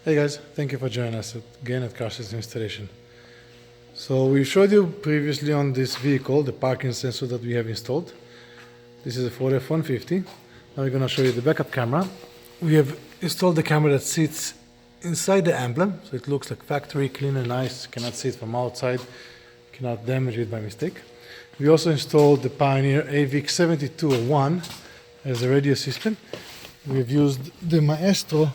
Hey guys, thank you for joining us again at Car System Installation. So we showed you previously on this vehicle the parking sensor that we have installed. This is a Ford F150. Now we're going to show you the backup camera. We have installed the camera that sits inside the emblem, so it looks like factory, clean and nice. You cannot see it from outside, cannot damage it by mistake. We also installed the Pioneer AVIC7201 as a radio system. We have used the Maestro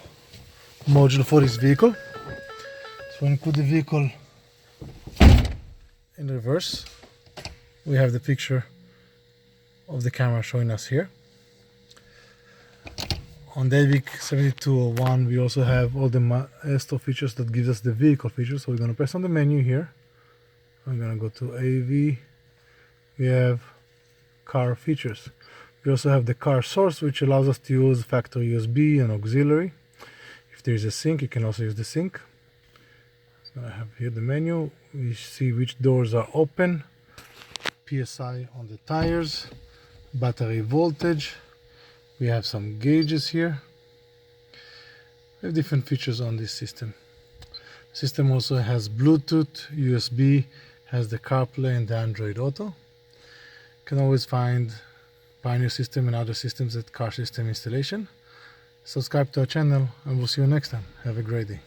module for this vehicle. So when you put the vehicle in reverse, we have the picture of the camera showing us here. On the AVIC7201 we also have all the Maestro features that gives us the vehicle features. So we're going to press on the menu here. I'm going to go to AV. We have car features. We also have the car source, which allows us to use factory USB and auxiliary. If there is a sink, you can also use the sink. I have here the menu. We see which doors are open, PSI on the tires, battery voltage. We have some gauges here. We have different features on this system. The system also has Bluetooth, USB, has the CarPlay and the Android Auto. You can always find Pioneer system and other systems at Car System Installation. Subscribe to our channel and we'll see you next time. Have a great day.